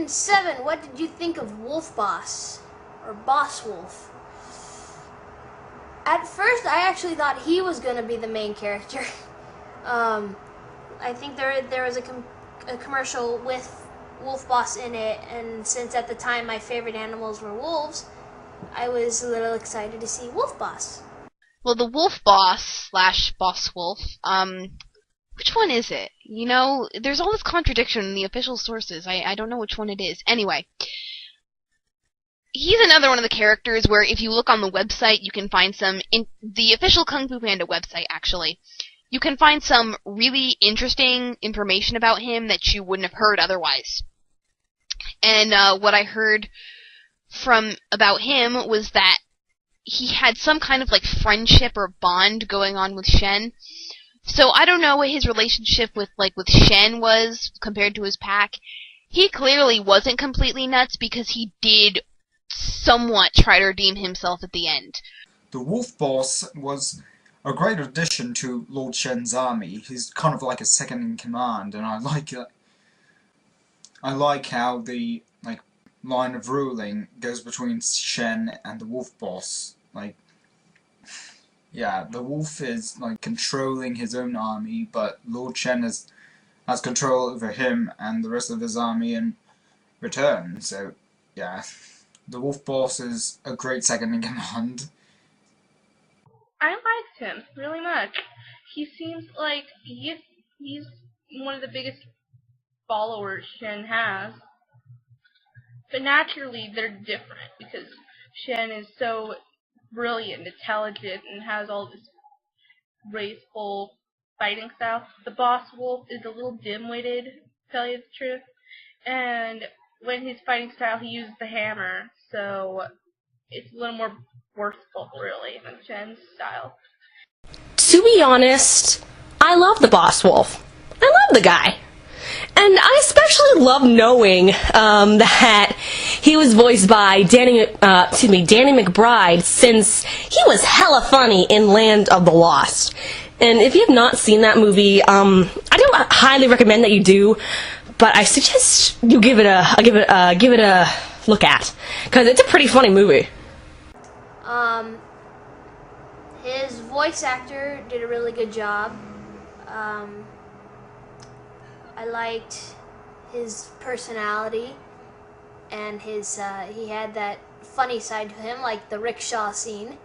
Question 7. What did you think of Wolf Boss? Or Boss Wolf? At first, I actually thought he was going to be the main character. I think there was a commercial with Wolf Boss in it, and since at the time my favorite animals were wolves, I was a little excited to see Wolf Boss. Well, the Wolf Boss / Boss Wolf, which one is it? You know, there's all this contradiction in the official sources. I don't know which one it is. Anyway, he's another one of the characters where if you look on the website, you can find the official Kung Fu Panda website, actually, you can find some really interesting information about him that you wouldn't have heard otherwise. And what I heard about him was that he had some kind of like friendship or bond going on with Shen. So I don't know what his relationship with Shen was compared to his pack. He clearly wasn't completely nuts because he did somewhat try to redeem himself at the end. The Wolf Boss was a great addition to Lord Shen's army. He's kind of like a second in command, and I like it. I like how the line of ruling goes between Shen and the Wolf Boss. Yeah, the wolf is controlling his own army, but Lord Shen has control over him and the rest of his army in return. So yeah, the Wolf Boss is a great second in command. I liked him really much. He seems like he's one of the biggest followers Shen has. But naturally, they're different because Shen is so brilliant, intelligent, and has all this graceful fighting style. The Boss Wolf is a little dim-witted, to tell you the truth. And when his fighting style, he uses the hammer, so it's a little more forceful, really, than Shen's style. To be honest, I love the Boss Wolf. I love the guy. And I especially love knowing that he was voiced by Danny McBride, since he was hella funny in Land of the Lost. And if you have not seen that movie, I don't highly recommend that you do, but I suggest you give it a look at, because it's a pretty funny movie. His voice actor did a really good job. I liked his personality, and he had that funny side to him, like the rickshaw scene.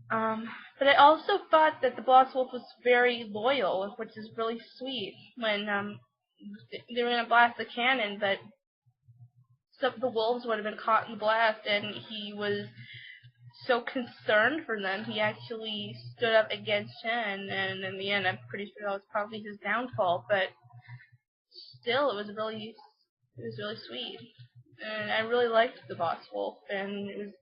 But I also thought that the Boss Wolf was very loyal, which is really sweet. When they were going to blast the cannon, but some of the wolves would have been caught in the blast, and he was so concerned for them, he actually stood up against Shen, and in the end, I'm pretty sure that was probably his downfall. But still, it was really sweet, and I really liked the Boss Wolf, and it was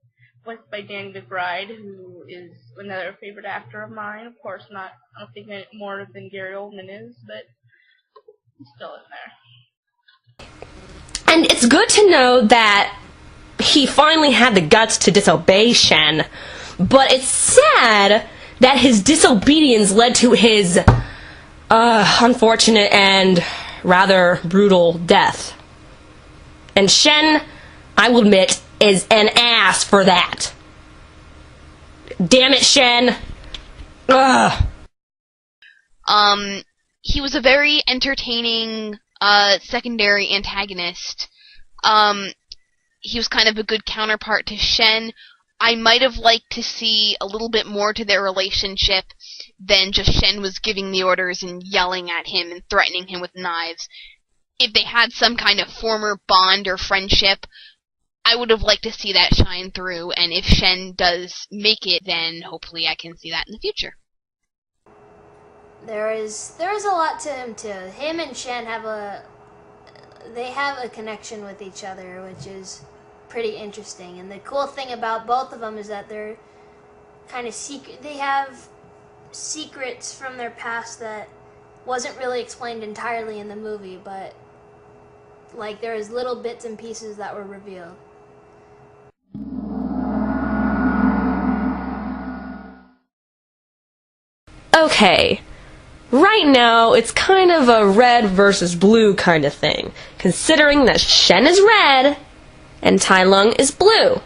voiced by Danny McBride, who is another favorite actor of mine. Of course, I don't think more than Gary Oldman is, but he's still in there. And it's good to know that he finally had the guts to disobey Shen, but it's sad that his disobedience led to his unfortunate and rather brutal death. And Shen, I will admit, is an ass for that. Damn it, Shen. Ugh. He was a very entertaining secondary antagonist. He was kind of a good counterpart to Shen. I might have liked to see a little bit more to their relationship than just Shen was giving the orders and yelling at him and threatening him with knives. If they had some kind of former bond or friendship, I would have liked to see that shine through, and if Shen does make it, then hopefully I can see that in the future. There is a lot to him too. Him and Shen have a connection with each other, which is pretty interesting. And the cool thing about both of them is that they're kind of secret. They have secrets from their past that wasn't really explained entirely in the movie, but there's little bits and pieces that were revealed. Okay, right now, it's kind of a red versus blue kind of thing, considering that Shen is red and Tai Lung is blue.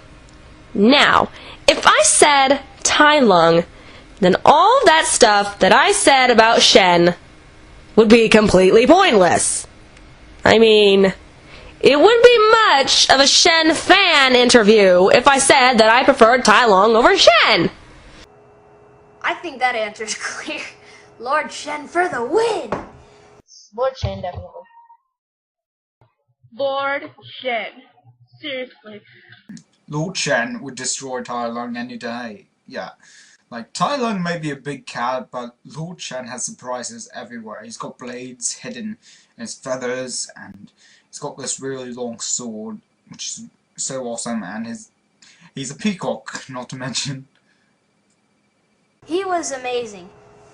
Now, if I said Tai Lung, then all of that stuff that I said about Shen would be completely pointless. I mean, it wouldn't be much of a Shen fan interview if I said that I preferred Tai Lung over Shen. I think that answer's clear. Lord Shen for the win! Lord Shen, definitely. Lord Shen. Seriously. Lord Shen would destroy Tai Lung any day. Yeah. Like, Tai Lung may be a big cat, but Lord Shen has surprises everywhere. He's got blades hidden in his feathers, and he's got this really long sword, which is so awesome, and he's a peacock, not to mention. He was amazing.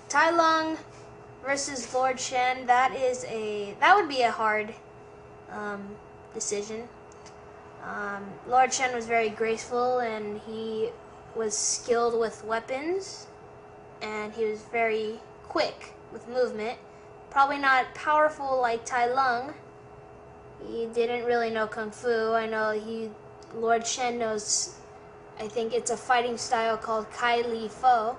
Tai Lung versus Lord Shen, that would be a hard decision. Lord Shen was very graceful, and he was skilled with weapons, and he was very quick with movement. Probably not powerful like Tai Lung. He didn't really know Kung Fu. I know Lord Shen knows, I think it's a fighting style called Kai Li Fo.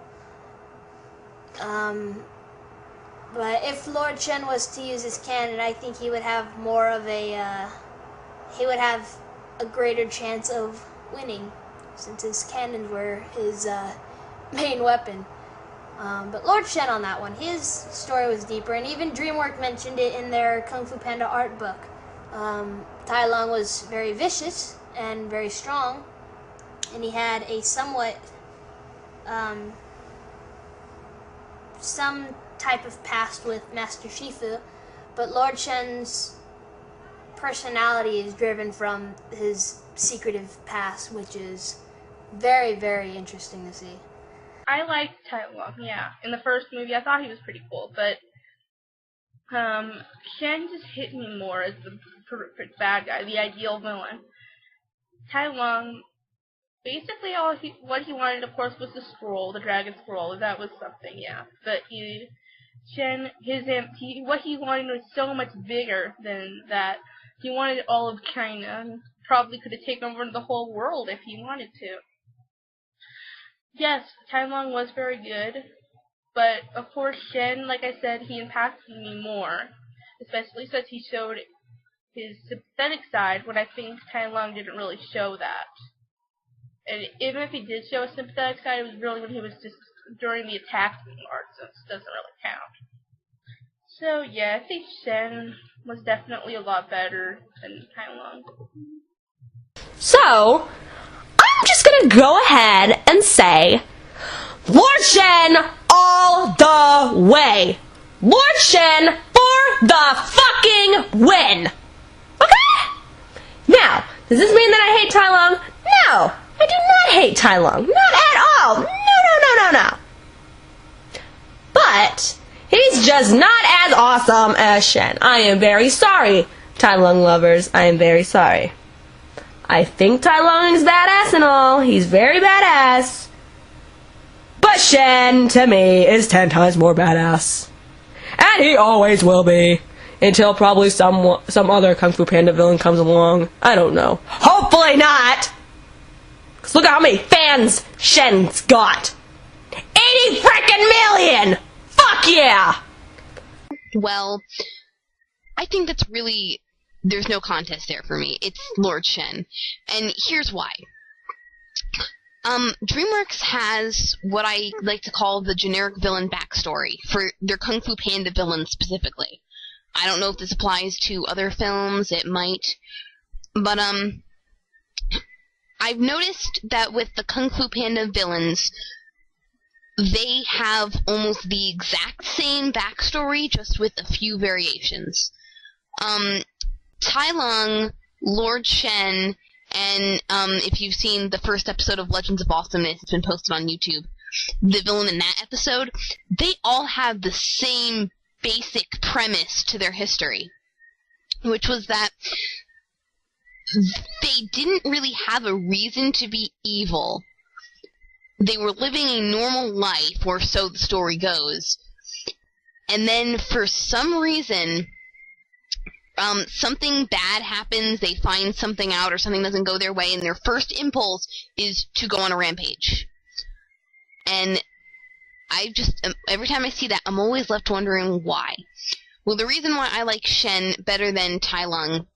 But if Lord Shen was to use his cannon, I think he would have more of he would have a greater chance of winning, since his cannons were his main weapon. But Lord Shen on that one, his story was deeper, and even DreamWorks mentioned it in their Kung Fu Panda art book. Tai Lung was very vicious and very strong, and he had a somewhat some type of past with Master Shifu, but Lord Shen's personality is driven from his secretive past, which is very, very interesting to see. I liked Tai Lung, yeah. In the first movie, I thought he was pretty cool, but Shen just hit me more as the perfect bad guy, the ideal villain. Tai Lung, basically what he wanted, of course, was the scroll, the dragon scroll. That was something, yeah. But Shen, what he wanted was so much bigger than that. He wanted all of China. Probably could have taken over the whole world if he wanted to. Yes, Tai Lung was very good, but of course Shen, like I said, he impacted me more, especially since he showed his sympathetic side, when I think Tai Lung didn't really show that. And even if he did show a sympathetic side, it was really when he was just during the attack part, so it doesn't really count. So yeah, I think Shen was definitely a lot better than Tai Lung. So, I'm just gonna go ahead and say, Lord Shen all the way. Lord Shen for the fucking win. Okay? Now, does this mean that I hate Tai Lung? No, I do not hate Tai Lung. Not at all. No. But he's just not as awesome as Shen. I am very sorry, Tai Lung lovers. I am very sorry. I think Tai Lung is badass and all. He's very badass. But Shen, to me, is 10 times more badass. And he always will be. Until probably some other Kung Fu Panda villain comes along. I don't know. Hopefully not! Because look at how many fans Shen's got. 80 frickin' million! Fuck yeah! Well, I think that's really... There's no contest there for me. It's Lord Shen. And here's why. DreamWorks has what I like to call the generic villain backstory for their Kung Fu Panda villains specifically. I don't know if this applies to other films. It might. But, I've noticed that with the Kung Fu Panda villains, they have almost the exact same backstory, just with a few variations. Tai Lung, Lord Shen, and if you've seen the first episode of Legends of Awesomeness, it's been posted on YouTube, the villain in that episode, they all have the same basic premise to their history, which was that they didn't really have a reason to be evil. They were living a normal life, or so the story goes, and then for some reason, something bad happens, they find something out, or something doesn't go their way, and their first impulse is to go on a rampage. And every time I see that, I'm always left wondering why. Well, the reason why I like Shen better than Tai Lung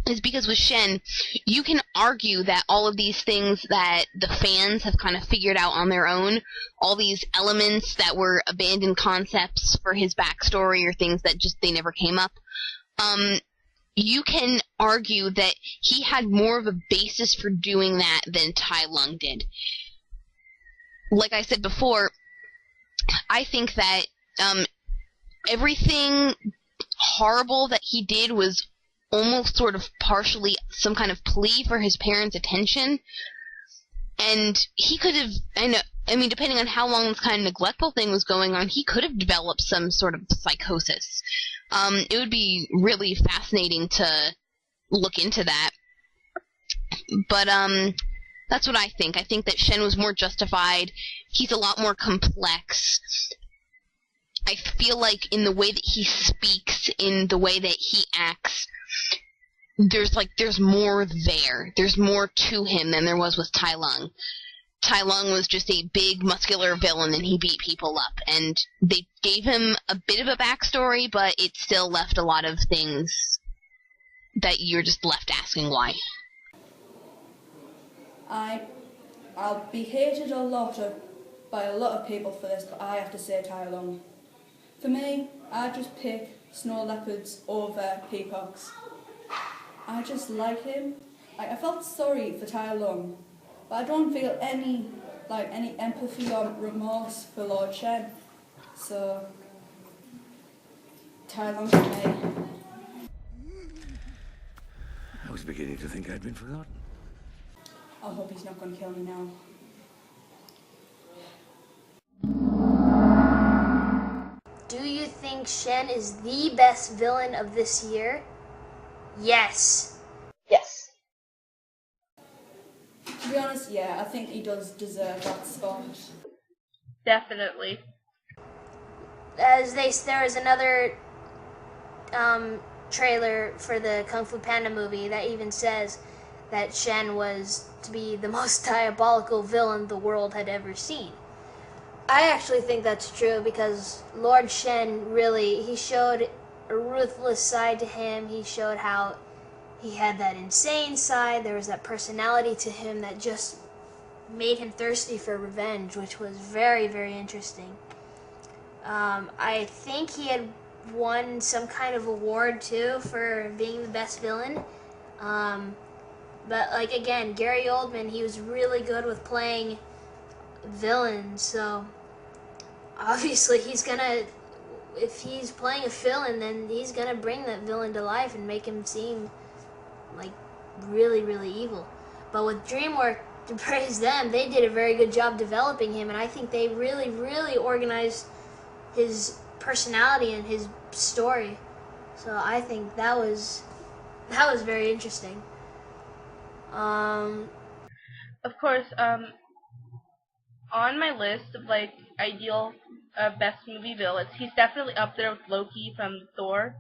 is because with Shen, you can argue that all of these things that the fans have kind of figured out on their own, all these elements that were abandoned concepts for his backstory or things that just they never came up, you can argue that he had more of a basis for doing that than Tai Lung did. Like I said before, I think that everything horrible that he did was almost sort of partially some kind of plea for his parents' attention. And he could have, I mean, depending on how long this kind of neglectful thing was going on, he could have developed some sort of psychosis. It would be really fascinating to look into that. But, that's what I think. I think that Shen was more justified. He's a lot more complex. I feel like in the way that he speaks, in the way that he acts, there's more there. There's more to him than there was with Tai Lung. Tai Lung was just a big, muscular villain, and he beat people up. And they gave him a bit of a backstory, but it still left a lot of things that you're just left asking why. I'll be hated by a lot of people for this, but I have to say Tai Lung. For me, I just pick snow leopards over peacocks. I just like him. I felt sorry for Tai Lung, but I don't feel any empathy or remorse for Lord Shen. So, Tai Lung for me. I was beginning to think I'd been forgotten. I hope he's not going to kill me now. Do you think Shen is the best villain of this year? Yes. Yes. To be honest, yeah, I think he does deserve that spot. Definitely. There is another trailer for the Kung Fu Panda movie that even says that Shen was to be the most diabolical villain the world had ever seen. I actually think that's true because Lord Shen he showed a ruthless side to him. He showed how he had that insane side. There was that personality to him that just made him thirsty for revenge, which was very, very interesting. I think he had won some kind of award too for being the best villain. But like again, Gary Oldman, he was really good with playing villains, so obviously if he's playing a villain, then he's gonna bring that villain to life and make him seem like really, really evil. But with DreamWorks, to praise them, they did a very good job developing him, and I think they really, really organized his personality and his story. So I think that was very interesting. Of course, on my list of ideal best movie villains, he's definitely up there with Loki from Thor,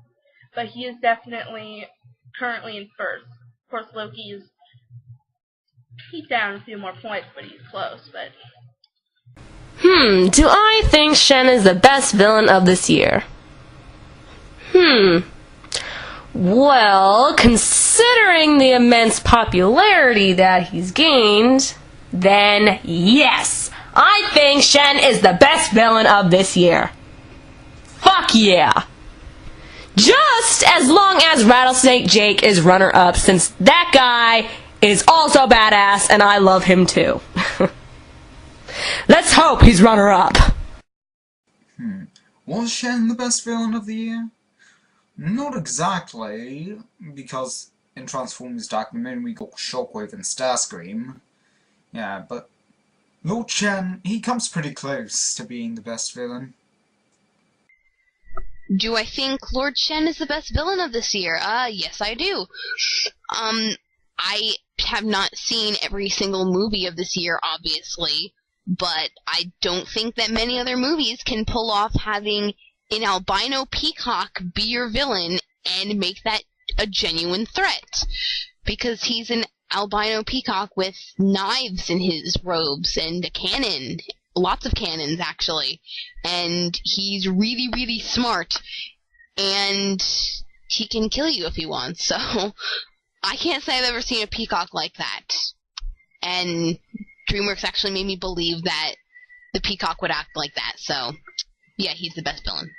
but he is definitely currently in first. Of course, he's down a few more points, but he's close. But do I think Shen is the best villain of this year? Well, considering the immense popularity that he's gained, then yes, I think Shen is the best villain of this year. Fuck yeah! Just as long as Rattlesnake Jake is runner-up, since that guy is also badass and I love him too. Let's hope he's runner-up. Was Shen the best villain of the year? Not exactly, because in Transformers Dark Domain we got Shockwave and Starscream. Yeah, but Lord Shen, he comes pretty close to being the best villain. Do I think Lord Shen is the best villain of this year? Yes I do. I have not seen every single movie of this year, obviously, but I don't think that many other movies can pull off having an albino peacock be your villain and make that a genuine threat. Because he's an albino peacock with knives in his robes and a cannon. Lots of cannons, actually. And he's really, really smart. And he can kill you if he wants. So I can't say I've ever seen a peacock like that. And DreamWorks actually made me believe that the peacock would act like that. So, yeah, he's the best villain.